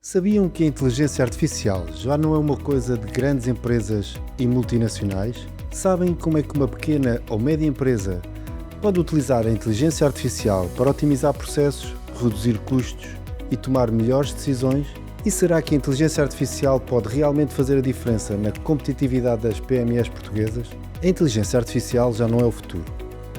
Sabiam que a inteligência artificial já não é uma coisa de grandes empresas e multinacionais? Sabem como é que uma pequena ou média empresa pode utilizar a inteligência artificial para otimizar processos, reduzir custos e tomar melhores decisões? E será que a inteligência artificial pode realmente fazer a diferença na competitividade das PMEs portuguesas? A inteligência artificial já não é o futuro,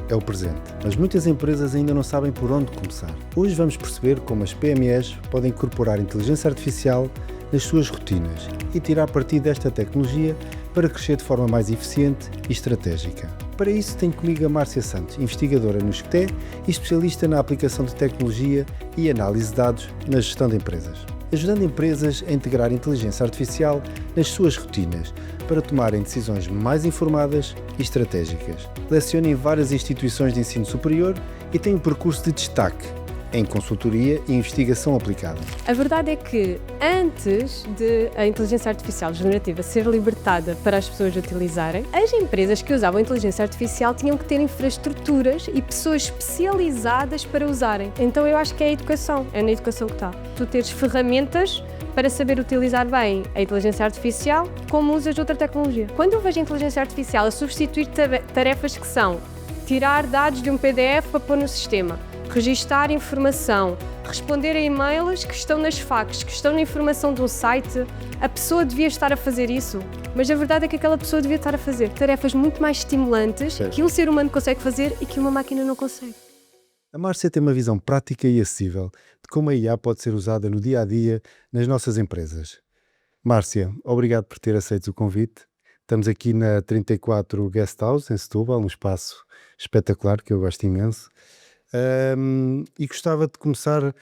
é o presente, mas muitas empresas ainda não sabem por onde começar. Hoje vamos perceber como as PMEs podem incorporar inteligência artificial nas suas rotinas e tirar partido desta tecnologia para crescer de forma mais eficiente e estratégica. Para isso tenho comigo a Márcia Santos, investigadora no ISCTE e especialista na aplicação de tecnologia e análise de dados na gestão de empresas, ajudando empresas a integrar a inteligência artificial nas suas rotinas para tomarem decisões mais informadas e estratégicas. Leciona em várias instituições de ensino superior e tem um percurso de destaque em consultoria e investigação aplicada. A verdade é que antes de a inteligência artificial generativa ser libertada para as pessoas utilizarem, as empresas que usavam a inteligência artificial tinham que ter infraestruturas e pessoas especializadas para usarem. Então eu acho que é a educação, é na educação que está. Tu teres ferramentas para saber utilizar bem a inteligência artificial como usas outra tecnologia. Quando eu vejo a inteligência artificial a substituir tarefas que são tirar dados de um PDF para pôr no sistema, registar informação, responder a e-mails que estão nas facs, que estão na informação de um site, a pessoa devia estar a fazer isso. Mas a verdade é que aquela pessoa devia estar a fazer tarefas muito mais estimulantes que um ser humano consegue fazer e que uma máquina não consegue. A Márcia tem uma visão prática e acessível de como a IA pode ser usada no dia-a-dia nas nossas empresas. Márcia, obrigado por ter aceito o convite. Estamos aqui na 34 Guest House, em Setúbal, um espaço espetacular que eu gosto imenso. E gostava de começar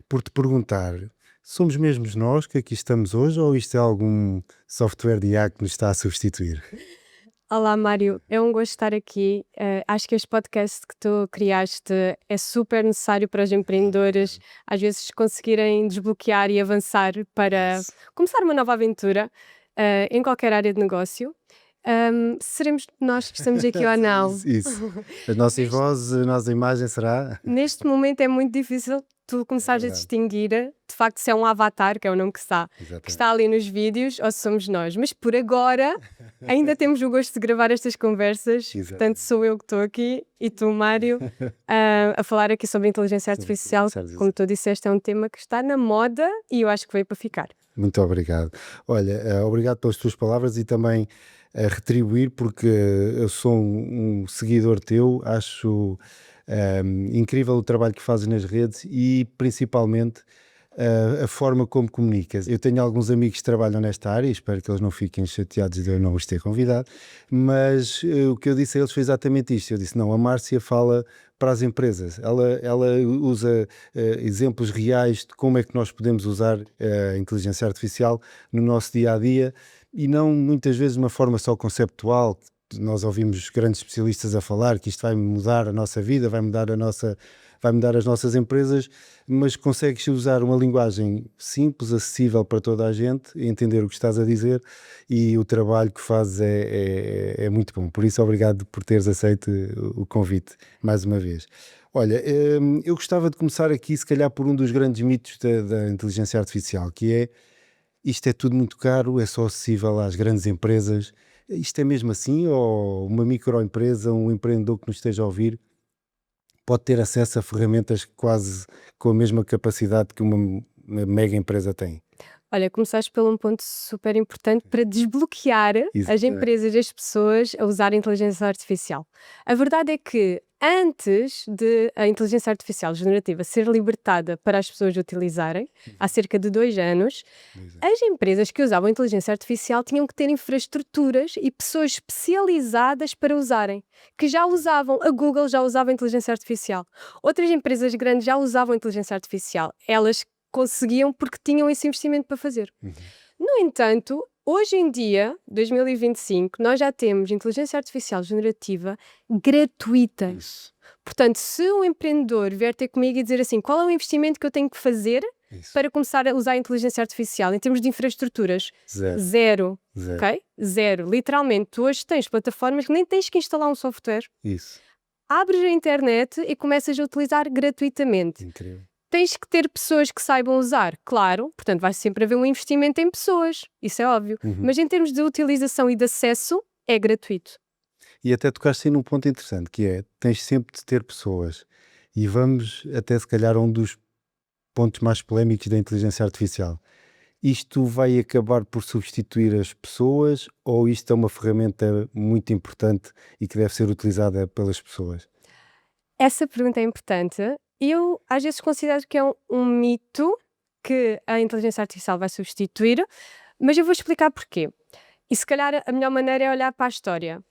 por te perguntar, somos mesmo nós que aqui estamos hoje ou isto é algum software de IA que nos está a substituir? Olá Mário, é um gosto estar aqui. Acho que este podcast que tu criaste é super necessário para os empreendedores às vezes conseguirem desbloquear e avançar para começar uma nova aventura em qualquer área de negócio. Seremos nós que estamos aqui ou não? Isso. As nossas vozes, a nossa imagem será? Neste momento é muito difícil tu começares a distinguir de facto se é um avatar, que é o nome que está ali nos vídeos, ou se somos nós. Mas por agora ainda temos o gosto de gravar estas conversas. Portanto, sou eu que estou aqui e tu, Mário, a falar aqui sobre inteligência artificial. Como tu disseste, é um tema que está na moda e eu acho que veio para ficar. Muito obrigado. Olha, obrigado pelas tuas palavras e também a retribuir, porque eu sou um seguidor teu, acho incrível o trabalho que fazes nas redes e principalmente a forma como comunicas. Eu tenho alguns amigos que trabalham nesta área e espero que eles não fiquem chateados de eu não os ter convidado, mas o que eu disse a eles foi exatamente isto. Eu disse, não, a Márcia fala para as empresas, ela usa exemplos reais de como é que nós podemos usar a inteligência artificial no nosso dia-a-dia e não muitas vezes de uma forma só conceptual. Nós ouvimos grandes especialistas a falar que isto vai mudar a nossa vida, vai mudar as nossas empresas, mas consegues usar uma linguagem simples, acessível para toda a gente, entender o que estás a dizer e o trabalho que fazes é muito bom. Por isso, obrigado por teres aceito o convite mais uma vez. Olha, eu gostava de começar aqui, se calhar, por um dos grandes mitos da inteligência artificial, que é isto é tudo muito caro, é só acessível às grandes empresas. Isto é mesmo assim? Ou uma microempresa, um empreendedor que nos esteja a ouvir, pode ter acesso a ferramentas quase com a mesma capacidade que uma mega empresa tem? Olha, começaste por um ponto super importante para desbloquear as empresas e as pessoas a usar a inteligência artificial. A verdade é que antes de a inteligência artificial generativa ser libertada para as pessoas utilizarem, há cerca de 2 anos, as empresas que usavam a inteligência artificial tinham que ter infraestruturas e pessoas especializadas para usarem, que já usavam. A Google já usava a inteligência artificial. Outras empresas grandes já usavam a inteligência artificial. Elas conseguiam porque tinham esse investimento para fazer. No entanto, hoje em dia, 2025, nós já temos inteligência artificial generativa gratuita. Portanto, se um empreendedor vier ter comigo e dizer assim, qual é o investimento que eu tenho que fazer para começar a usar a inteligência artificial em termos de infraestruturas? Zero. Ok? Zero. Literalmente, tu hoje tens plataformas que nem tens que instalar um software. Isso. Abres a internet e começas a utilizar gratuitamente. Incrível. Tens que ter pessoas que saibam usar, claro, portanto vai sempre haver um investimento em pessoas, isso é óbvio. Mas em termos de utilização e de acesso, é gratuito. E até tocaste aí num ponto interessante, que é, tens sempre de ter pessoas. E vamos até se calhar a um dos pontos mais polémicos da inteligência artificial. Isto vai acabar por substituir as pessoas ou isto é uma ferramenta muito importante e que deve ser utilizada pelas pessoas? Essa pergunta é importante. Eu, às vezes, considero que é um mito que a inteligência artificial vai substituir, mas eu vou explicar porquê. E se calhar a melhor maneira é olhar para a história.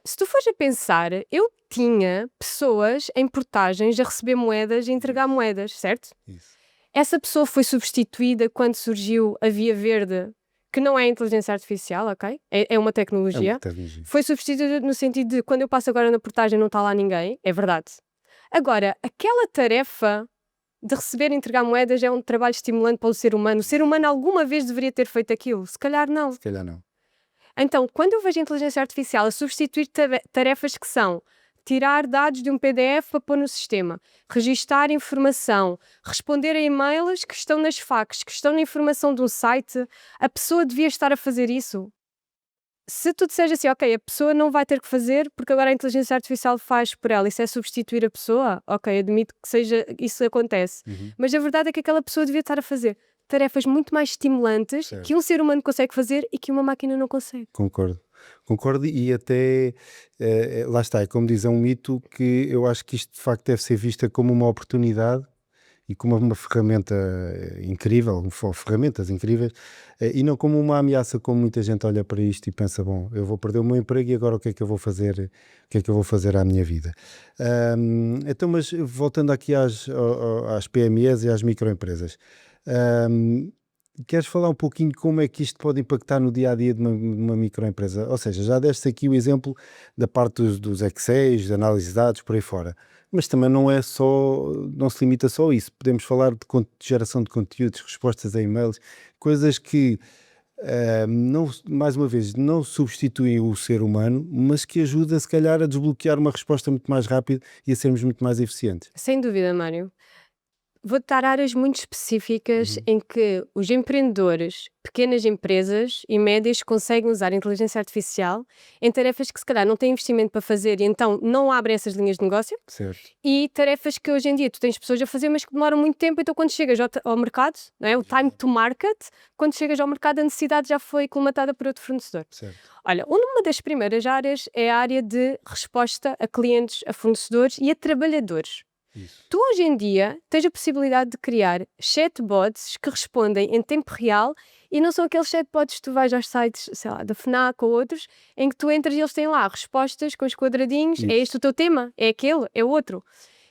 Se tu fores a pensar, eu tinha pessoas em portagens a receber moedas e entregar moedas, certo? Isso. Essa pessoa foi substituída quando surgiu a Via Verde, que não é inteligência artificial, ok? É uma É tecnologia. uma tecnologia. Foi substituída no sentido de quando eu passo agora na portagem não está lá ninguém, é verdade. Agora, aquela tarefa de receber e entregar moedas é um trabalho estimulante para o ser humano. O ser humano alguma vez deveria ter feito aquilo? Se calhar não. Se calhar não. Então, quando eu vejo a inteligência artificial a substituir tarefas que são tirar dados de um PDF para pôr no sistema, registar informação, responder a e-mails que estão nas facs, que estão na informação de um site, a pessoa devia estar a fazer isso. Se tu disseres assim, ok, a pessoa não vai ter que fazer porque agora a inteligência artificial faz por ela, isso é substituir a pessoa, ok, admito que seja, isso acontece. Mas a verdade é que aquela pessoa devia estar a fazer tarefas muito mais estimulantes Certo. que um ser humano consegue fazer e que uma máquina não consegue. Concordo e até, lá está, é como diz, é um mito que eu acho que isto de facto deve ser vista como uma oportunidade e como uma ferramenta incrível, ou ferramentas incríveis, e não como uma ameaça, como muita gente olha para isto e pensa, bom, eu vou perder o meu emprego e agora o que é que eu vou fazer, o que é que eu vou fazer à minha vida? Então, mas voltando aqui às PMEs e às microempresas, queres falar um pouquinho como é que isto pode impactar no dia a dia de uma microempresa? Ou seja, já deste aqui o exemplo da parte dos Excels, de análise de dados, por aí fora. Mas também não é só, não se limita só a isso. Podemos falar de geração de conteúdos, respostas a e-mails, coisas que, não, mais uma vez, não substituem o ser humano, mas que ajudam, se calhar, a desbloquear uma resposta muito mais rápida e a sermos muito mais eficientes. Sem dúvida, Mário. Vou-te dar áreas muito específicas em que os empreendedores, pequenas empresas e médias conseguem usar a inteligência artificial em tarefas que se calhar não têm investimento para fazer e então não abrem essas linhas de negócio Certo. e tarefas que hoje em dia tu tens pessoas a fazer mas que demoram muito tempo, então quando chegas ao mercado, não é? O time to market, quando chegas ao mercado a necessidade já foi colmatada por outro fornecedor. Certo. Olha, uma das primeiras áreas é a área de resposta a clientes, a fornecedores e a trabalhadores. Isso. Tu hoje em dia tens a possibilidade de criar chatbots que respondem em tempo real e não são aqueles chatbots que tu vais aos sites, sei lá, da FNAC ou outros, em que tu entras e eles têm lá respostas com os quadradinhos, é este o teu tema, é aquele, é outro.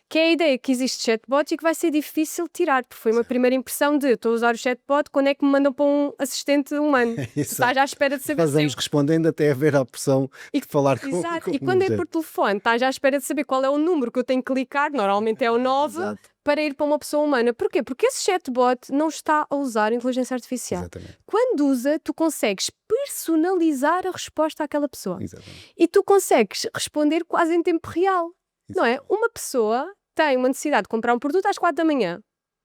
Que é a ideia que existe chatbots e que vai ser difícil tirar, porque foi uma primeira impressão de estou a usar o chatbot, quando é que me mandam para um assistente humano? Estás à espera de saber Vamos respondendo até haver a opção de falar com Exato, com e quando é um por telefone, estás à espera de saber qual é o número que eu tenho que clicar, normalmente é o 9, Exato. para ir para uma pessoa humana. Porquê? Porque esse chatbot não está a usar inteligência artificial. Exatamente. Quando usa, tu consegues personalizar a resposta àquela pessoa. Exatamente. E tu consegues responder quase em tempo real. Não é? Uma pessoa tem uma necessidade de comprar um produto às 4 da manhã.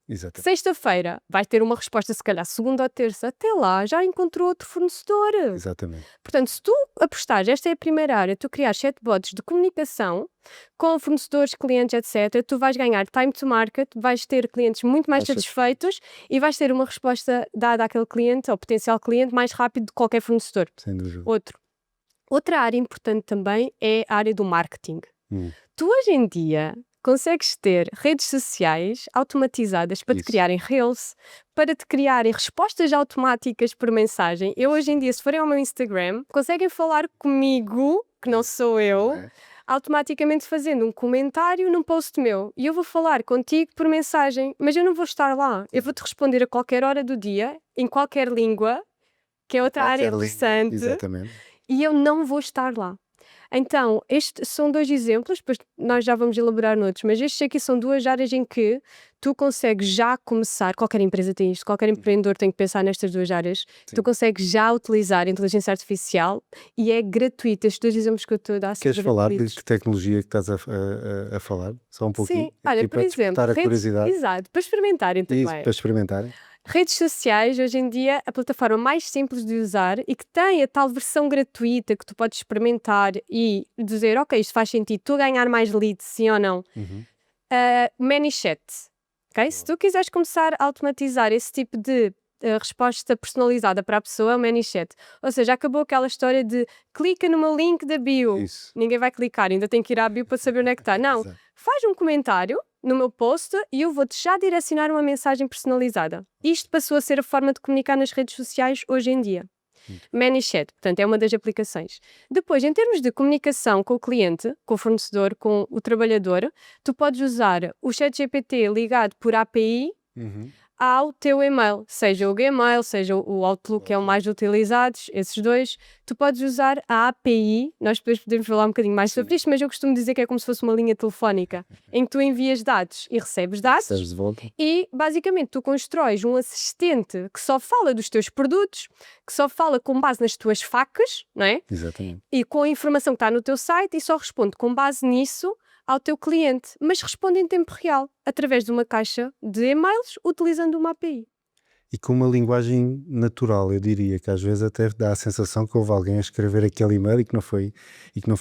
Exatamente. Sexta-feira vai ter uma resposta, se calhar segunda ou terça. Até lá já encontrou outro fornecedor. Exatamente. Portanto, se tu apostares, esta é a primeira área, tu criar chatbots de comunicação com fornecedores, clientes, etc., tu vais ganhar time to market, vais ter clientes muito mais satisfeitos e vais ter uma resposta dada àquele cliente, ao potencial cliente, mais rápido de qualquer fornecedor. Sem dúvida. Outra área importante também é a área do marketing. Tu hoje em dia consegues ter redes sociais automatizadas para te criarem reels, para te criarem respostas automáticas por mensagem. Eu hoje em dia, se forem ao meu Instagram, conseguem falar comigo, que não sou eu, automaticamente fazendo um comentário num post meu. E eu vou falar contigo por mensagem, mas eu não vou estar lá. Eu vou-te responder a qualquer hora do dia, em qualquer língua, que é outra área interessante. Exatamente. E eu não vou estar lá. Então, estes são 2 exemplos, depois nós já vamos elaborar noutros, mas estes aqui são 2 áreas em que tu consegues já começar, qualquer empresa tem isto, qualquer empreendedor tem que pensar nestas 2 áreas, tu Sim. consegues já utilizar a inteligência artificial e é gratuito. Estes 2 exemplos que eu estou a dar são Queres falar de gratuitos. que tecnologia que estás a falar? Só um pouquinho? Sim, olha, Aqui por para exemplo, despertar a redes curiosidade. exato, para experimentarem Isso, também. para experimentarem. Redes sociais, hoje em dia, a plataforma mais simples de usar e que tem a tal versão gratuita que tu podes experimentar e dizer, ok, isto faz sentido, tu ganhar mais leads, sim ou não. Uhum. ManyChat, ok? Se tu quiseres começar a automatizar esse tipo de resposta personalizada para a pessoa, é o ManyChat. Ou seja, acabou aquela história de clica no meu link da bio. Isso. Ninguém vai clicar, ainda tem que ir à bio para saber onde é que está. Não, Exato. faz um comentário no meu post e eu vou-te já direcionar uma mensagem personalizada. Isto passou a ser a forma de comunicar nas redes sociais hoje em dia. ManyChat, portanto, é uma das aplicações. Depois, em termos de comunicação com o cliente, com o fornecedor, com o trabalhador, tu podes usar o ChatGPT ligado por API Uhum. ao teu e-mail, seja o Gmail, seja o Outlook, que é o mais utilizados, esses 2, tu podes usar a API, nós depois podemos falar um bocadinho mais sobre isto, mas eu costumo dizer que é como se fosse uma linha telefónica, em que tu envias dados e recebes dados, Recebes de volta. e basicamente tu constróis um assistente que só fala dos teus produtos, que só fala com base nas tuas facas, não é? Exatamente. E com a informação que está no teu site e só responde com base nisso ao teu cliente, mas responde em tempo real, através de uma caixa de e-mails, utilizando uma API. E com uma linguagem natural, eu diria que às vezes até dá a sensação que houve alguém a escrever aquele e-mail e que não foi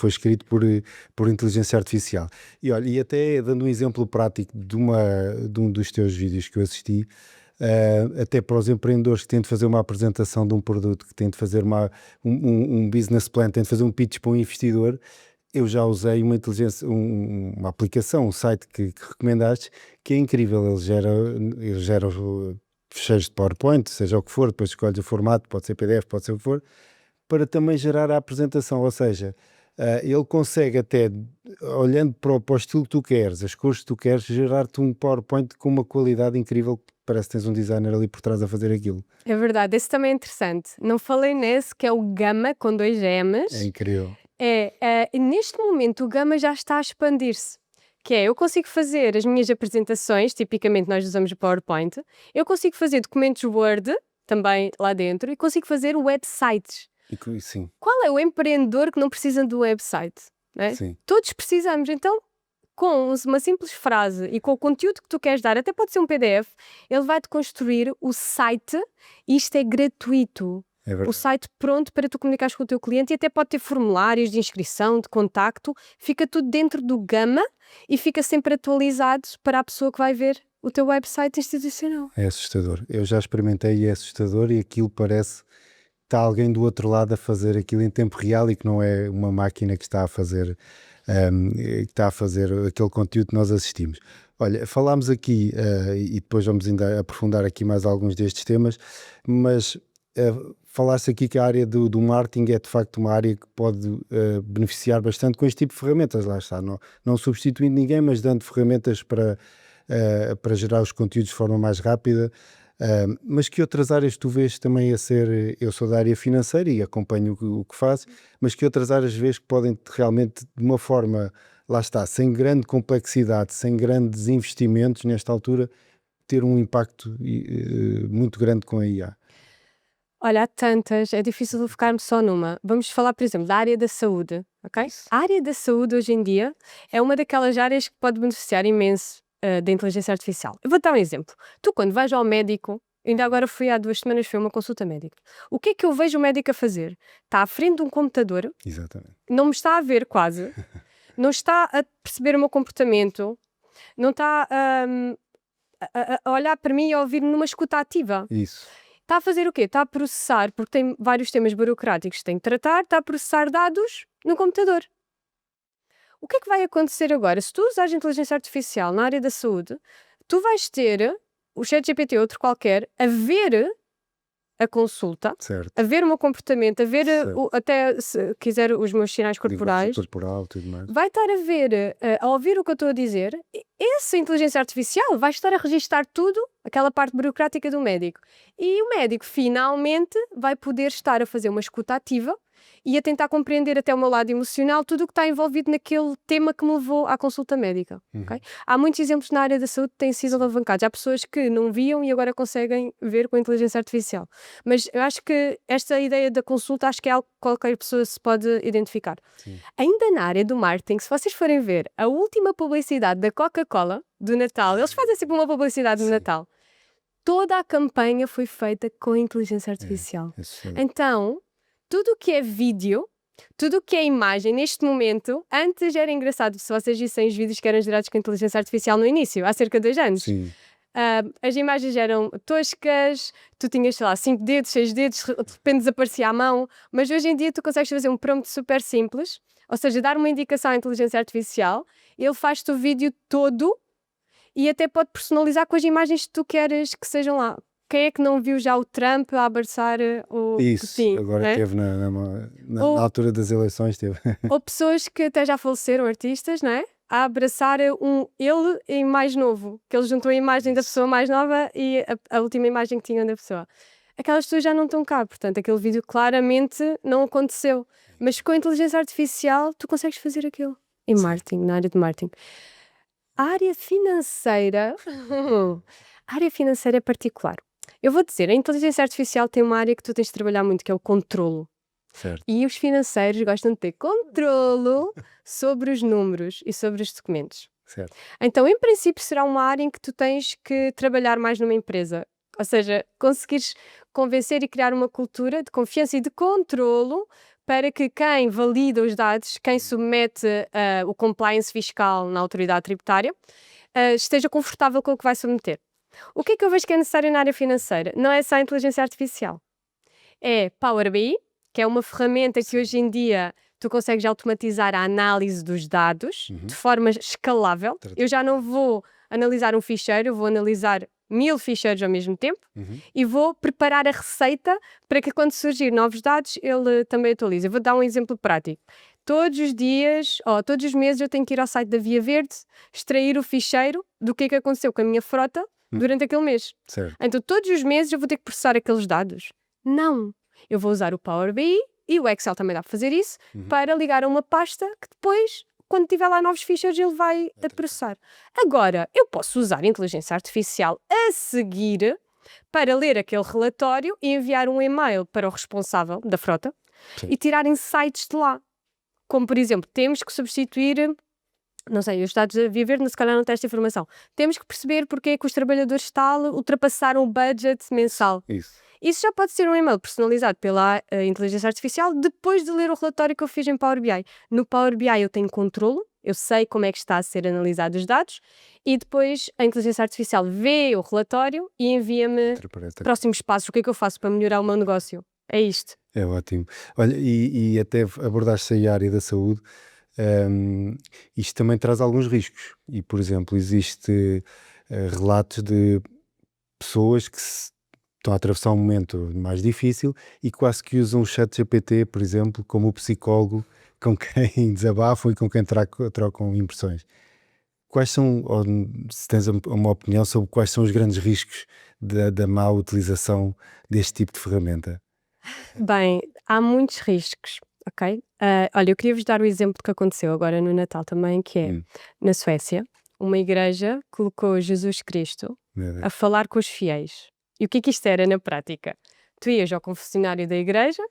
escrito por inteligência artificial. E olha, e até dando um exemplo prático de um dos teus vídeos que eu assisti, até para os empreendedores que têm de fazer uma apresentação de um produto, que têm de fazer um business plan, têm de fazer um pitch para um investidor, eu já usei uma inteligência, uma aplicação, um site que recomendaste, que é incrível. Ele gera os fecheiros de PowerPoint, seja o que for, depois escolhes o formato, pode ser PDF, pode ser o que for, para também gerar a apresentação. Ou seja, ele consegue até, olhando para o estilo que tu queres, as cores que tu queres, gerar-te um PowerPoint com uma qualidade incrível. Parece que tens um designer ali por trás a fazer aquilo. É verdade, esse também é interessante. Não falei nesse, que é o Gama, com 2 M's. É incrível. Neste momento o Gama já está a expandir-se. Que é, eu consigo fazer as minhas apresentações, tipicamente nós usamos o PowerPoint, eu consigo fazer documentos Word, também lá dentro, e consigo fazer websites. Sim, Qual é o empreendedor que não precisa de um website? Não é? sim. Todos precisamos, então, com uma simples frase e com o conteúdo que tu queres dar, até pode ser um PDF, ele vai-te construir o site e isto é gratuito. É O verdade. site pronto para tu comunicares com o teu cliente e até pode ter formulários de inscrição, de contacto, fica tudo dentro do Gama e fica sempre atualizado para a pessoa que vai ver o teu website institucional. É assustador. Eu já experimentei e é assustador, e aquilo parece que está alguém do outro lado a fazer aquilo em tempo real e que não é uma máquina que está a fazer, aquele conteúdo que nós assistimos. Olha, falámos aqui, e depois vamos ainda aprofundar aqui mais alguns destes temas, mas falaste aqui que a área do marketing é de facto uma área que pode beneficiar bastante com este tipo de ferramentas. Lá está, não substituindo ninguém, mas dando ferramentas para gerar os conteúdos de forma mais rápida. Mas que outras áreas tu vês também a ser? Eu sou da área financeira e acompanho o que fazes, mas que outras áreas vês que podem realmente, de uma forma, lá está, sem grande complexidade, sem grandes investimentos nesta altura, ter um impacto muito grande com a IA? Olha, há tantas, é difícil focar-me só numa. Vamos falar, por exemplo, da área da saúde, ok? Isso. A área da saúde hoje em dia é uma daquelas áreas que pode beneficiar imenso da inteligência artificial. Eu vou dar um exemplo. Tu, quando vais ao médico, ainda agora fui há 2 semanas, fui a uma consulta médica. O que é que eu vejo o médico a fazer? Está à frente de um computador, Exatamente. não me está a ver quase, não está a perceber o meu comportamento, não está a olhar para mim e a ouvir-me numa escuta ativa. Isso. Está a fazer o quê? Está a processar, porque tem vários temas burocráticos que tem que tratar, está a processar dados no computador. O que é que vai acontecer agora? Se tu usares inteligência artificial na área da saúde, tu vais ter o ChatGPT ou outro qualquer a ver a consulta, Certo. a ver o meu comportamento, a ver Certo. até, se quiser, os meus sinais corporais. Linguagem corporal, tudo mais. Vai estar a ver, a ouvir o que eu estou a dizer. Essa inteligência artificial vai estar a registar tudo, aquela parte burocrática do médico. E o médico finalmente vai poder estar a fazer uma escuta ativa e a tentar compreender até o meu lado emocional tudo o que está envolvido naquele tema que me levou à consulta médica. Ok? Há muitos exemplos na área da saúde que têm sido alavancados. Há pessoas que não viam e agora conseguem ver com a inteligência artificial. Mas eu acho que esta ideia da consulta acho que é algo que qualquer pessoa se pode identificar. Sim. Ainda na área do marketing, se vocês forem ver a última publicidade da Coca-Cola do Natal, eles fazem sempre uma publicidade no Natal. Toda a campanha foi feita com a inteligência artificial. Então, tudo o que é vídeo, tudo o que é imagem, neste momento, antes era engraçado se vocês vissem os vídeos que eram gerados com a inteligência artificial no início, há cerca de 2 anos. Sim. As imagens eram toscas, tu tinhas, sei lá, 5 dedos, 6 dedos, de repente desaparecia a mão, mas hoje em dia tu consegues fazer um prompt super simples, ou seja, dar uma indicação à inteligência artificial, ele faz-te o vídeo todo e até pode personalizar com as imagens que tu queres que sejam lá. Quem é que não viu já o Trump a abraçar o Isso, Putin? agora teve na altura das eleições, teve. Ou pessoas que até já faleceram, artistas, não é? A abraçar ele em mais novo, que ele juntou a imagem da pessoa mais nova e a última imagem que tinham da pessoa. Aquelas pessoas já não estão cá, portanto, aquele vídeo claramente não aconteceu. Mas com a inteligência artificial, tu consegues fazer aquilo. Em marketing, na área de marketing. A área financeira... a área financeira é particular. Eu vou dizer, a inteligência artificial tem uma área que tu tens de trabalhar muito, que é o controlo. Certo. E os financeiros gostam de ter controlo sobre os números e sobre os documentos. Certo. Então, em princípio, será uma área em que tu tens que trabalhar mais numa empresa. Ou seja, conseguires convencer e criar uma cultura de confiança e de controlo para que quem valida os dados, quem submete o compliance fiscal na autoridade tributária, esteja confortável com o que vai submeter. O que é que eu vejo que é necessário na área financeira? Não é só a inteligência artificial. É Power BI, que é uma ferramenta que hoje em dia tu consegues automatizar a análise dos dados de forma escalável. Eu já não vou analisar um ficheiro, eu vou analisar 1000 ficheiros ao mesmo tempo e vou preparar a receita para que quando surgir novos dados ele também atualize. Eu vou dar um exemplo prático. Todos os dias, todos os meses eu tenho que ir ao site da Via Verde, extrair o ficheiro do que aconteceu com a minha frota durante aquele mês. Certo. Então todos os meses eu vou ter que processar aqueles dados? Não. Eu vou usar o Power BI e o Excel também dá para fazer isso, para ligar a uma pasta que depois, quando tiver lá novos ficheiros, ele vai a processar. Agora, eu posso usar a inteligência artificial a seguir para ler aquele relatório e enviar um e-mail para o responsável da frota e tirar insights de lá. Como, por exemplo, temos que substituir... Não sei, os dados a Via Verde se calhar não têm esta informação. Temos que perceber porque é que os trabalhadores tal ultrapassaram o budget mensal. Isso já pode ser um e-mail personalizado pela inteligência artificial depois de ler o relatório que eu fiz em Power BI. No Power BI eu tenho controlo, eu sei como é que está a ser analisado os dados e depois a inteligência artificial vê o relatório e envia-me próximos passos. O que é que eu faço para melhorar o meu negócio? É isto. É ótimo. Olha, e até abordaste aí a área da saúde. Isto também traz alguns riscos e, por exemplo, existe relatos de pessoas que estão a atravessar um momento mais difícil e quase que usam o ChatGPT, por exemplo, como o psicólogo com quem desabafam e com quem trocam impressões. Quais são, ou se tens uma opinião sobre quais são os grandes riscos da má utilização deste tipo de ferramenta? Bem, há muitos riscos. Ok? Olha, eu queria-vos dar o exemplo que aconteceu agora no Natal também, que é na Suécia, uma igreja colocou Jesus Cristo a falar com os fiéis. E o que é que isto era na prática? Tu ias ao confessionário da igreja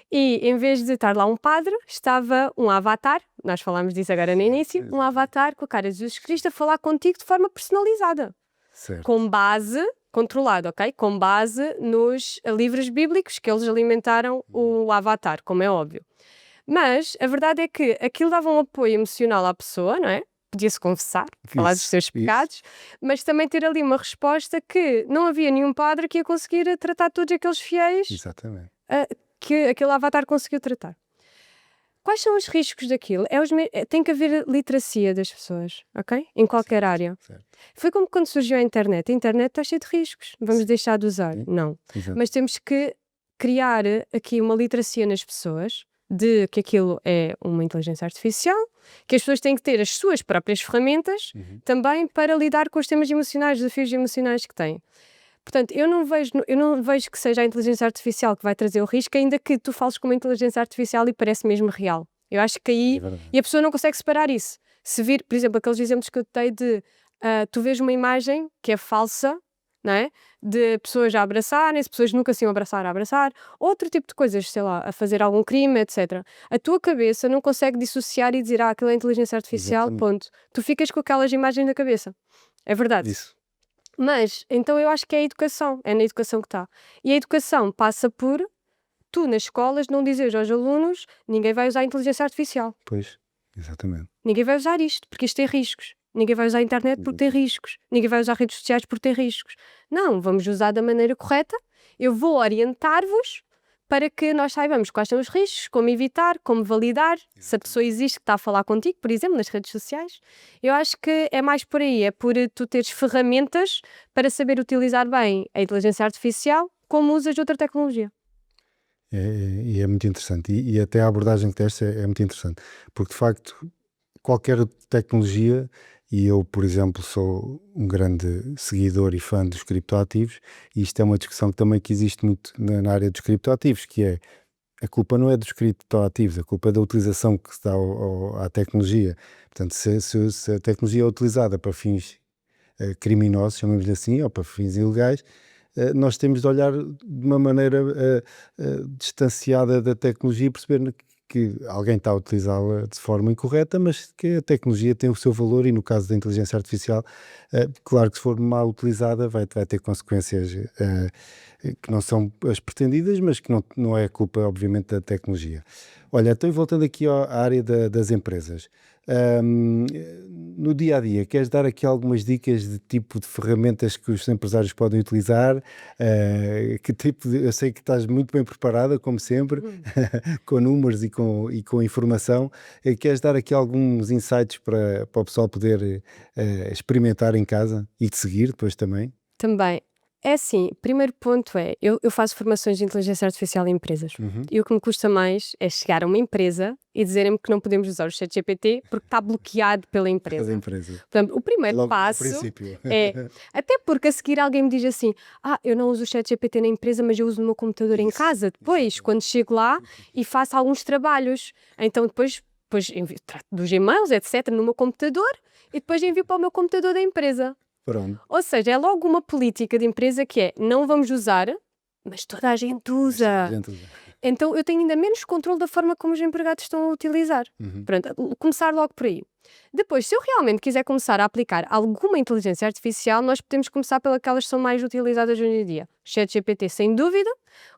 e em vez de estar lá um padre, estava um avatar, nós falámos disso agora no início, um avatar com a cara de Jesus Cristo a falar contigo de forma personalizada. Certo. Com base... controlado, ok? Com base nos livros bíblicos que eles alimentaram o avatar, como é óbvio. Mas a verdade é que aquilo dava um apoio emocional à pessoa, não é? Podia-se confessar, falar dos seus pecados, mas também ter ali uma resposta que não havia nenhum padre que ia conseguir tratar todos aqueles fiéis. Exatamente. Que aquele avatar conseguiu tratar. Quais são os riscos daquilo? Tem que haver literacia das pessoas, ok? Em qualquer área. Certo. Foi como quando surgiu a internet. A internet está cheia de riscos. Vamos deixar de usar? Não. Exato. Mas temos que criar aqui uma literacia nas pessoas de que aquilo é uma inteligência artificial, que as pessoas têm que ter as suas próprias ferramentas também para lidar com os temas emocionais, desafios emocionais que têm. Portanto, eu não vejo que seja a inteligência artificial que vai trazer o risco, ainda que tu fales com uma inteligência artificial e parece mesmo real. Eu acho que aí, e a pessoa não consegue separar isso. Se vir, por exemplo, aqueles exemplos que eu te dei de tu vês uma imagem que é falsa, não é? De pessoas a abraçarem-se, pessoas nunca se iam abraçar a abraçar, outro tipo de coisas, sei lá, a fazer algum crime, etc. A tua cabeça não consegue dissociar e dizer, aquilo é inteligência artificial, Exatamente. ponto. Tu ficas com aquelas imagens na cabeça. É verdade. Isso. Mas, então eu acho que é a educação, é na educação que está. E a educação passa por tu, nas escolas, não dizeres aos alunos, ninguém vai usar a inteligência artificial. Pois, exatamente. Ninguém vai usar isto, porque isto tem riscos. Ninguém vai usar a internet porque tem riscos. Ninguém vai usar redes sociais porque tem riscos. Não, vamos usar da maneira correta. Eu vou orientar-vos para que nós saibamos quais são os riscos, como evitar, como validar, se a pessoa existe que está a falar contigo, por exemplo, nas redes sociais. Eu acho que é mais por aí, é por tu teres ferramentas para saber utilizar bem a inteligência artificial como usas outra tecnologia. E é muito interessante. E até a abordagem que deste é muito interessante. Porque, de facto, qualquer tecnologia, e eu, por exemplo, sou um grande seguidor e fã dos criptoativos, e isto é uma discussão que também que existe muito na área dos criptoativos, que é, a culpa não é dos criptoativos, a culpa é da utilização que se dá à tecnologia. Portanto, se a tecnologia é utilizada para fins criminosos, chamamos-lhe assim, ou para fins ilegais, nós temos de olhar de uma maneira distanciada da tecnologia e perceber que alguém está a utilizá-la de forma incorreta, mas que a tecnologia tem o seu valor e no caso da inteligência artificial, claro que se for mal utilizada vai ter consequências que não são as pretendidas, mas que não é culpa, obviamente, da tecnologia. Olha, então voltando aqui à área das empresas, no dia a dia, queres dar aqui algumas dicas de tipo de ferramentas que os empresários podem utilizar? Que tipo eu sei que estás muito bem preparada, como sempre, com números e com informação. Queres dar aqui alguns insights para o pessoal poder experimentar em casa e te seguir depois também? Também. É assim, primeiro ponto é, eu faço formações de inteligência artificial em empresas. E o que me custa mais é chegar a uma empresa e dizerem-me que não podemos usar o ChatGPT porque está bloqueado pela empresa. Cada empresa. Portanto, o primeiro Logo ao passo princípio. é, até porque a seguir alguém me diz assim, eu não uso o ChatGPT na empresa, mas eu uso no meu computador em casa. Depois, quando chego lá e faço alguns trabalhos, então depois envio, trato dos e-mails, etc, no meu computador e depois envio para o meu computador da empresa. Pronto. Ou seja, é logo uma política de empresa que é, não vamos usar, mas toda a gente usa. Então eu tenho ainda menos controle da forma como os empregados estão a utilizar. Pronto, começar logo por aí. Depois, se eu realmente quiser começar a aplicar alguma inteligência artificial, nós podemos começar pelas que são mais utilizadas hoje em dia. O ChatGPT, sem dúvida,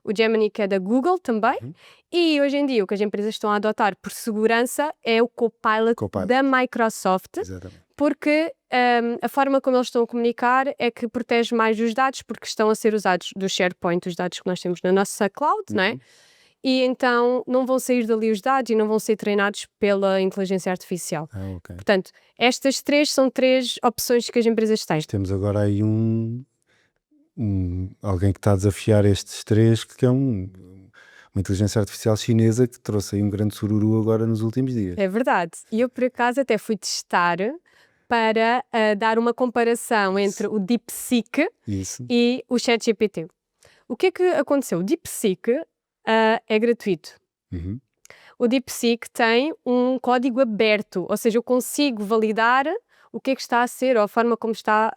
o Gemini, que é da Google também, e hoje em dia o que as empresas estão a adotar por segurança é o Copilot. Da Microsoft. Exatamente. Porque a forma como eles estão a comunicar é que protege mais os dados, porque estão a ser usados do SharePoint, os dados que nós temos na nossa cloud, não é? E então não vão sair dali os dados e não vão ser treinados pela inteligência artificial. Okay. Portanto, estas três são três opções que as empresas têm. Temos agora aí alguém que está a desafiar estes três, que é uma inteligência artificial chinesa que trouxe aí um grande sururu agora nos últimos dias. É verdade. E eu, por acaso, até fui testar para dar uma comparação entre o DeepSeek e o ChatGPT. O que é que aconteceu? O DeepSeek é gratuito. O DeepSeek tem um código aberto, ou seja, eu consigo validar o que é que está a ser ou a forma como está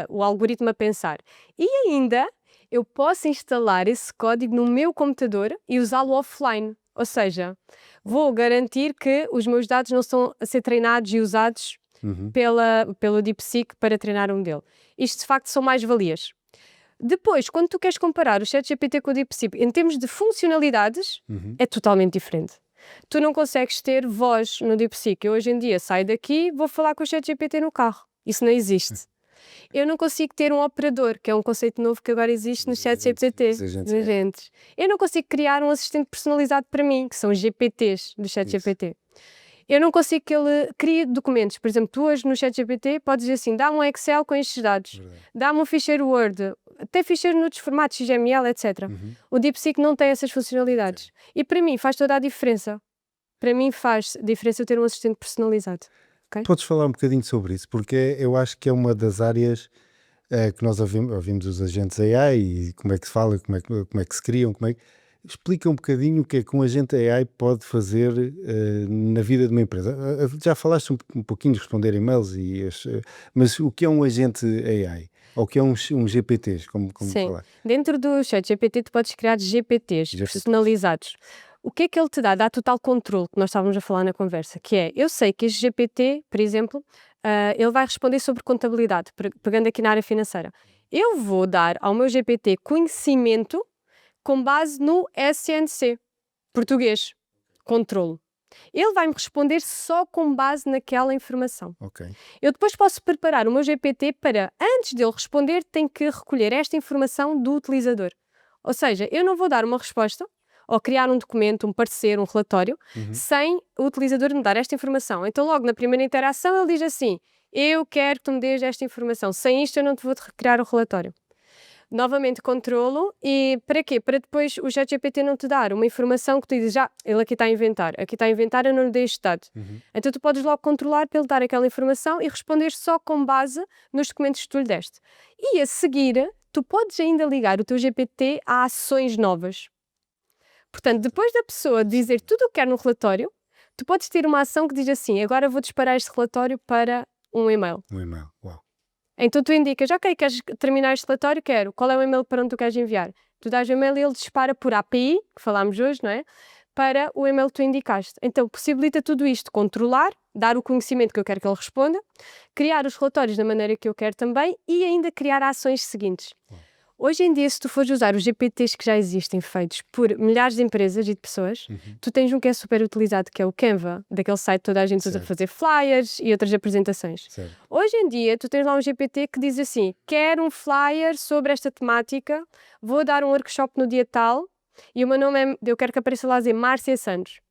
o algoritmo a pensar. E ainda eu posso instalar esse código no meu computador e usá-lo offline. Ou seja, vou garantir que os meus dados não estão a ser treinados e usados pelo DeepSeek para treinar um modelo. Isto de facto são mais-valias. Depois, quando tu queres comparar o ChatGPT com o DeepSeek em termos de funcionalidades, é totalmente diferente. Tu não consegues ter voz no DeepSeek. Eu hoje em dia saio daqui, vou falar com o ChatGPT no carro. Isso não existe. Eu não consigo ter um operador, que é um conceito novo que agora existe no ChatGPT. Agentes. Eu não consigo criar um assistente personalizado para mim, que são os GPTs do ChatGPT. Eu não consigo que ele crie documentos. Por exemplo, tu hoje no ChatGPT podes dizer assim, dá-me um Excel com estes dados, dá-me um ficheiro Word, até ficheiro noutros formatos, XML, etc. O DeepSeek não tem essas funcionalidades. E para mim faz toda a diferença. Para mim faz diferença eu ter um assistente personalizado. Okay? Podes falar um bocadinho sobre isso, porque eu acho que é uma das áreas que nós ouvimos os agentes AI e como é que se fala, como é que se criam, explica um bocadinho o que é que um agente AI pode fazer na vida de uma empresa. Já falaste um pouquinho de responder e-mails, mas o que é um agente AI? Ou o que é um GPTs, como Sim. falar? Dentro do chat GPT, tu podes criar GPTs personalizados. O que é que ele te dá? Dá total controle, que nós estávamos a falar na conversa, que é, eu sei que este GPT, por exemplo, ele vai responder sobre contabilidade, pegando aqui na área financeira. Eu vou dar ao meu GPT conhecimento com base no SNC, português, controlo. Ele vai-me responder só com base naquela informação. Ok. Eu depois posso preparar o meu GPT para, antes dele responder, tem que recolher esta informação do utilizador. Ou seja, eu não vou dar uma resposta ou criar um documento, um parecer, um relatório, sem o utilizador me dar esta informação. Então, logo na primeira interação, ele diz assim: eu quero que tu me dês esta informação. Sem isto, eu não te vou recriar o relatório. Novamente controlo. E para quê? Para depois o ChatGPT não te dar uma informação que tu dizes, ele aqui está a inventar, eu não lhe dei este dado. Então tu podes logo controlar para ele dar aquela informação e responder só com base nos documentos que tu lhe deste. E a seguir, tu podes ainda ligar o teu GPT a ações novas. Portanto, depois da pessoa dizer tudo o que quer no relatório, tu podes ter uma ação que diz assim: agora vou disparar este relatório para um e-mail. Um e-mail, uau. Então tu indicas, ok, queres terminar este relatório? Quero. Qual é o e-mail para onde tu queres enviar? Tu dás o e-mail e ele dispara por API, que falámos hoje, não é? Para o e-mail que tu indicaste. Então possibilita tudo isto, controlar, dar o conhecimento que eu quero que ele responda, criar os relatórios da maneira que eu quero também e ainda criar ações seguintes. Hoje em dia, se tu fores usar os GPTs que já existem feitos por milhares de empresas e de pessoas, tu tens um que é super utilizado, que é o Canva, daquele site que toda a gente usa para fazer flyers e outras apresentações. Certo. Hoje em dia, tu tens lá um GPT que diz assim: quero um flyer sobre esta temática, vou dar um workshop no dia tal e o meu nome é, eu quero que apareça lá a dizer Márcia Santos.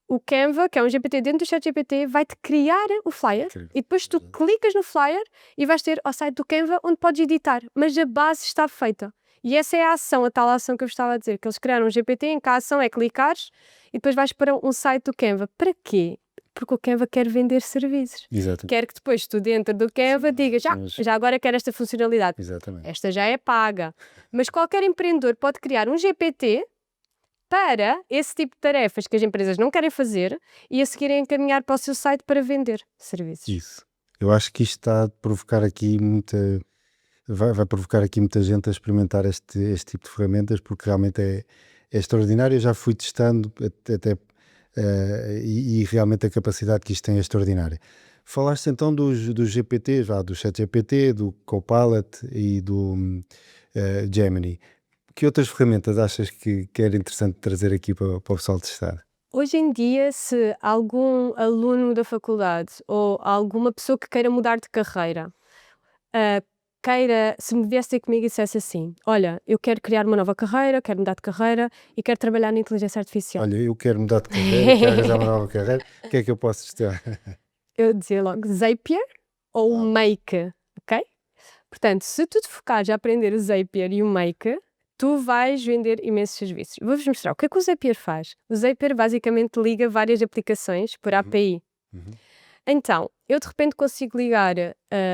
O Canva, que é um GPT dentro do ChatGPT, vai-te criar o flyer e depois tu clicas no flyer e vais ter ao site do Canva onde podes editar, mas a base está feita. E essa é a ação, a tal ação que eu estava a dizer, que eles criaram um GPT em que a ação é clicares e depois vais para um site do Canva. Para quê? Porque o Canva quer vender serviços. Exatamente. Quer que depois tu dentro do Canva digas, já agora quero esta funcionalidade. Exatamente. Esta já é paga. Mas qualquer empreendedor pode criar um GPT para esse tipo de tarefas que as empresas não querem fazer e a seguir encaminhar para o seu site para vender serviços. Isso. Eu acho que isto está a provocar aqui vai provocar aqui muita gente a experimentar este tipo de ferramentas, porque realmente é extraordinário. Eu já fui testando até e realmente a capacidade que isto tem é extraordinária. Falaste então dos GPTs, do ChatGPT, do Copilot e do Gemini. Que outras ferramentas achas que era interessante trazer aqui para o pessoal testar? Hoje em dia, se algum aluno da faculdade ou alguma pessoa que queira mudar de carreira, se me viesse ter comigo e dissesse assim: olha, eu quero criar uma nova carreira, quero mudar de carreira e quero trabalhar na inteligência artificial. Olha, eu quero mudar de carreira, quero arranjar uma nova carreira, o que é que eu posso testar? Eu dizia logo Zapier ou Make, ok? Portanto, se tu te focares a aprender o Zapier e o Make, tu vais vender imensos serviços. Vou-vos mostrar o que é que o Zapier faz. O Zapier basicamente liga várias aplicações por API. Então, eu de repente consigo ligar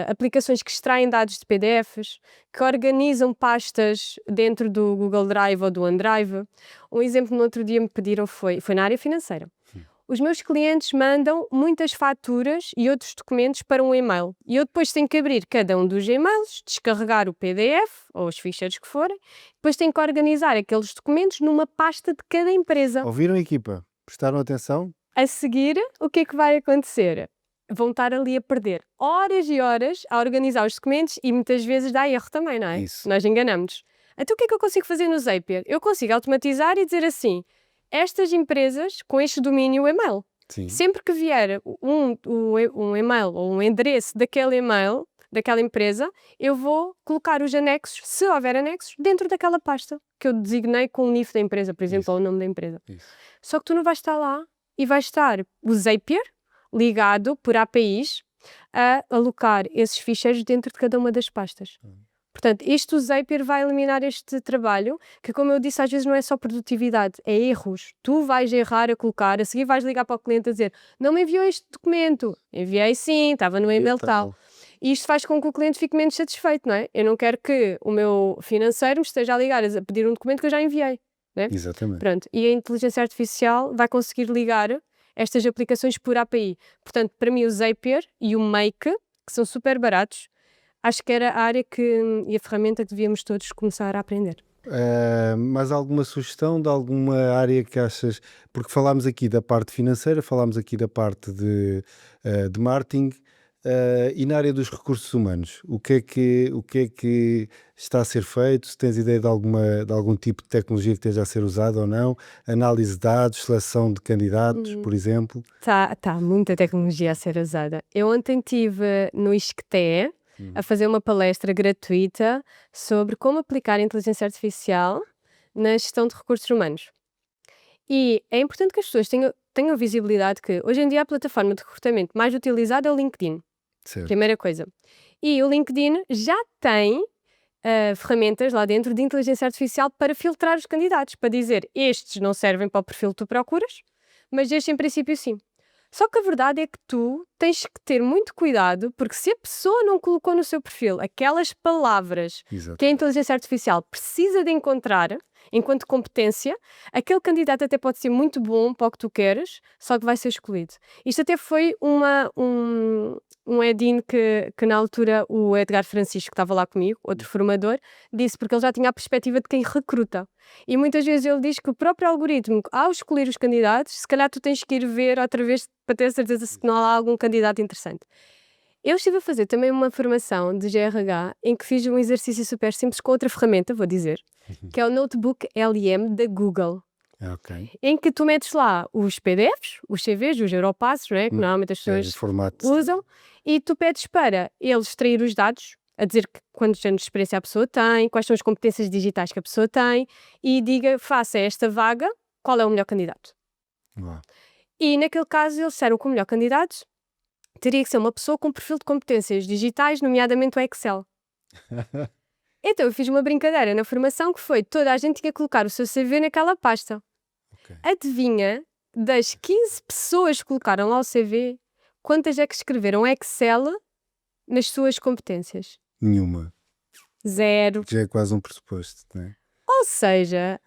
aplicações que extraem dados de PDFs, que organizam pastas dentro do Google Drive ou do OneDrive. Um exemplo no outro dia me pediram foi na área financeira. Os meus clientes mandam muitas faturas e outros documentos para um e-mail. E eu depois tenho que abrir cada um dos e-mails, descarregar o PDF ou os ficheiros que forem, depois tenho que organizar aqueles documentos numa pasta de cada empresa. Ouviram, equipa? Prestaram atenção? A seguir, o que é que vai acontecer? Vão estar ali a perder horas e horas a organizar os documentos e muitas vezes dá erro também, não é? Isso. Nós enganamos-nos. Então o que é que eu consigo fazer no Zapier? Eu consigo automatizar e dizer assim: estas empresas com este domínio e-mail. Sim. Sempre que vier um e-mail ou um endereço daquele e-mail, daquela empresa, eu vou colocar os anexos, se houver anexos, dentro daquela pasta que eu designei com o NIF da empresa, por exemplo, ou o nome da empresa. Isso. Só que tu não vais estar lá e vais estar o Zapier ligado por APIs a alocar esses ficheiros dentro de cada uma das pastas. Portanto, o Zapier vai eliminar este trabalho, que como eu disse, às vezes não é só produtividade, é erros. Tu vais errar a colocar, a seguir vais ligar para o cliente a dizer: não me enviou este documento. Enviei sim, estava no e-mail tal. E isto faz com que o cliente fique menos satisfeito, não é? Eu não quero que o meu financeiro me esteja a ligar a pedir um documento que eu já enviei, não é? Exatamente. Pronto. E a inteligência artificial vai conseguir ligar estas aplicações por API. Portanto, para mim o Zapier e o Make, que são super baratos, acho que era a área e a ferramenta que devíamos todos começar a aprender. Mais alguma sugestão de alguma área que achas? Porque falámos aqui da parte financeira, falámos aqui da parte de marketing, e na área dos recursos humanos, o que é que está a ser feito? Se tens ideia de algum tipo de tecnologia que esteja a ser usada ou não? Análise de dados, seleção de candidatos, por exemplo? Tá muita tecnologia a ser usada. Eu ontem estive no ISCTE a fazer uma palestra gratuita sobre como aplicar a inteligência artificial na gestão de recursos humanos. E é importante que as pessoas tenham visibilidade que hoje em dia a plataforma de recrutamento mais utilizada é o LinkedIn. Certo. Primeira coisa. E o LinkedIn já tem ferramentas lá dentro de inteligência artificial para filtrar os candidatos, para dizer estes não servem para o perfil que tu procuras, mas este em princípio sim. Só que a verdade é que tu tens que ter muito cuidado, porque se a pessoa não colocou no seu perfil aquelas palavras Exato. que a inteligência artificial precisa de encontrar enquanto competência, aquele candidato até pode ser muito bom para o que tu queres, só que vai ser escolhido. Isto até foi um Edin que na altura o Edgar Francisco, que estava lá comigo, outro formador, disse, porque ele já tinha a perspectiva de quem recruta. E muitas vezes ele diz que o próprio algoritmo, ao escolher os candidatos, se calhar tu tens que ir ver outra vez para ter certeza se não há algum candidato interessante. Eu estive a fazer também uma formação de GRH em que fiz um exercício super simples com outra ferramenta, vou dizer, que é o Notebook LM da Google. Ok. Em que tu metes lá os PDFs, os CVs, os Europassos, não é? Que normalmente as pessoas usam, e tu pedes para eles extrair os dados, a dizer quantos anos de experiência a pessoa tem, quais são as competências digitais que a pessoa tem, e diga, faça esta vaga, qual é o melhor candidato. Uau. E naquele caso eles disseram que o melhor candidato teria que ser uma pessoa com perfil de competências digitais, nomeadamente o Excel. Então eu fiz uma brincadeira na formação que foi, toda a gente tinha que colocar o seu CV naquela pasta. Okay. Adivinha, das 15 pessoas que colocaram lá o CV, quantas é que escreveram Excel nas suas competências? Nenhuma. 0. Já é quase um pressuposto, não é? Ou seja,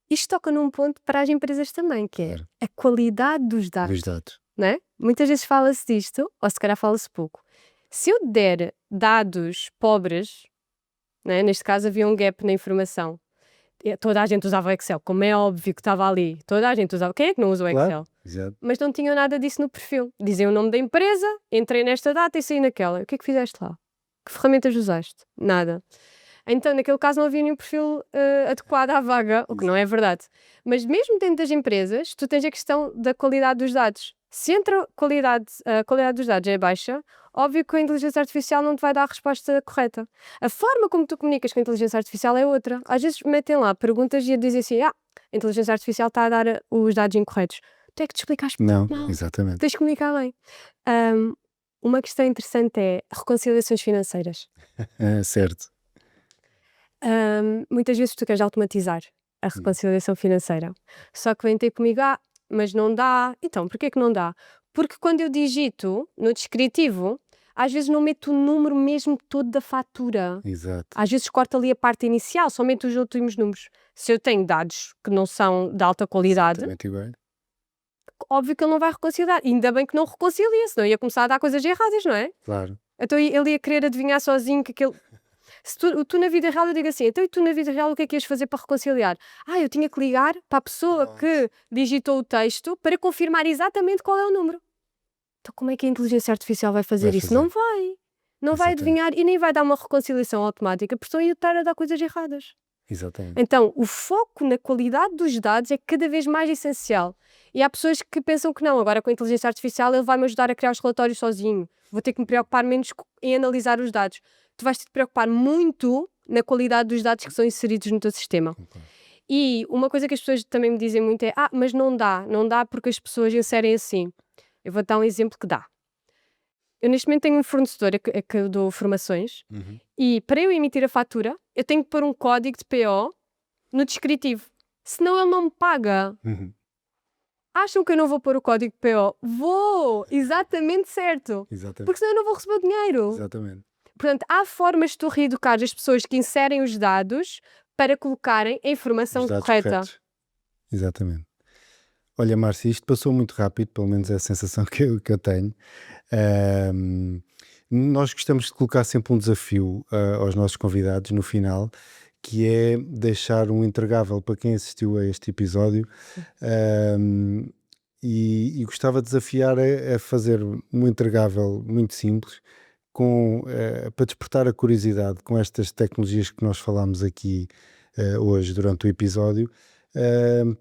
isto toca num ponto para as empresas também, que é Claro. a qualidade dos dados. Não é? Muitas vezes fala-se disto, ou se calhar fala-se pouco. Se eu der dados pobres, não é? Neste caso havia um gap na informação. Toda a gente usava o Excel, como é óbvio que estava ali. Toda a gente usava. Quem é que não usa o Excel? Claro. Exato. Mas não tinham nada disso no perfil. Diziam o nome da empresa, entrei nesta data e saí naquela. O que é que fizeste lá? Que ferramentas usaste? Nada. Então, naquele caso, não havia nenhum perfil adequado à vaga, o que não é verdade. Mas mesmo dentro das empresas, tu tens a questão da qualidade dos dados. Se a qualidade dos dados é baixa, óbvio que a inteligência artificial não te vai dar a resposta correta. A forma como tu comunicas com a inteligência artificial é outra. Às vezes metem lá perguntas e dizem assim, a inteligência artificial está a dar os dados incorretos. Tu é que te explicaste Não, mal. exatamente. Tens de comunicar bem. Uma questão interessante é reconciliações financeiras. Certo. Muitas vezes tu queres automatizar a reconciliação financeira. Só que vem ter comigo, mas não dá. Então, porquê que não dá? Porque quando eu digito no descritivo, às vezes não meto o número mesmo todo da fatura. Exato. Às vezes corto ali a parte inicial, só meto os últimos números. Se eu tenho dados que não são de alta qualidade, óbvio que ele não vai reconciliar. Ainda bem que não reconcilia, senão ia começar a dar coisas erradas, não é? Claro. Então ele ia querer adivinhar sozinho que aquele... Se tu na vida real, eu digo assim, então e tu na vida real o que é que ias fazer para reconciliar? Eu tinha que ligar para a pessoa que digitou o texto para confirmar exatamente qual é o número. Então como é que a inteligência artificial vai fazer isso? Não vai. Não vai adivinhar e nem vai dar uma reconciliação automática, porque estão a estar a dar coisas erradas. Exatamente. Então, o foco na qualidade dos dados é cada vez mais essencial. E há pessoas que pensam que não, agora com a inteligência artificial ele vai-me ajudar a criar os relatórios sozinho. Vou ter que me preocupar menos em analisar os dados. Tu vais ter que te preocupar muito na qualidade dos dados que são inseridos no teu sistema. Okay. E uma coisa que as pessoas também me dizem muito é mas não dá porque as pessoas inserem assim. Eu vou dar um exemplo que dá. Eu neste momento tenho um fornecedor a que eu dou formações e para eu emitir a fatura eu tenho que pôr um código de PO no descritivo. Senão ele não me paga. Acham que eu não vou pôr o código PO? Vou! Exatamente certo. Exatamente. Porque senão eu não vou receber o dinheiro. Exatamente. Portanto, há formas de tu reeducar as pessoas que inserem os dados para colocarem a informação Os dados correta. corretos. Exatamente. Olha, Márcia, isto passou muito rápido, pelo menos é a sensação que eu tenho. Nós gostamos de colocar sempre um desafio aos nossos convidados no final, que é deixar um entregável para quem assistiu a este episódio. E gostava de desafiar a fazer um entregável muito simples para despertar a curiosidade com estas tecnologias que nós falámos aqui hoje durante o episódio.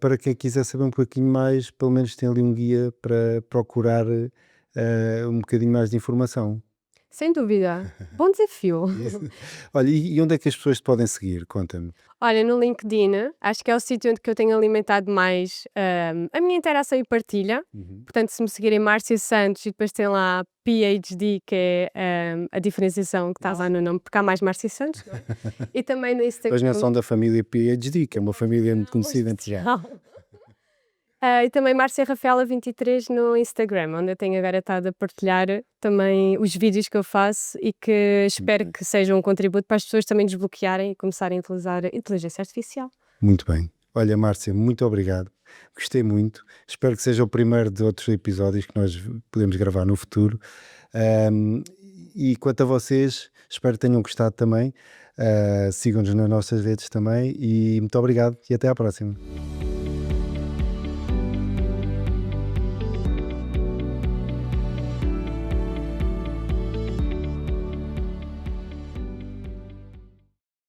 Para quem quiser saber um pouquinho mais, pelo menos tem ali um guia para procurar um bocadinho mais de informação. Sem dúvida. Bom desafio. Olha, e onde é que as pessoas te podem seguir? Conta-me. Olha, no LinkedIn, acho que é o sítio onde que eu tenho alimentado mais a minha interação e partilha. Portanto, se me seguirem Márcia Santos e depois tem lá PhD, que é a diferenciação que está lá no nome, porque há mais Márcia Santos, não é? E também no Instagram. Pois não são da família PhD, que é uma família muito conhecida entre já. E também Márcia Rafaela 23 no Instagram, onde eu tenho agora estado a partilhar também os vídeos que eu faço e que espero que sejam um contributo para as pessoas também desbloquearem e começarem a utilizar a inteligência artificial. Muito bem. Olha, Márcia, muito obrigado. Gostei muito. Espero que seja o primeiro de outros episódios que nós podemos gravar no futuro. E quanto a vocês, espero que tenham gostado também. Sigam-nos nas nossas redes também e muito obrigado e até à próxima.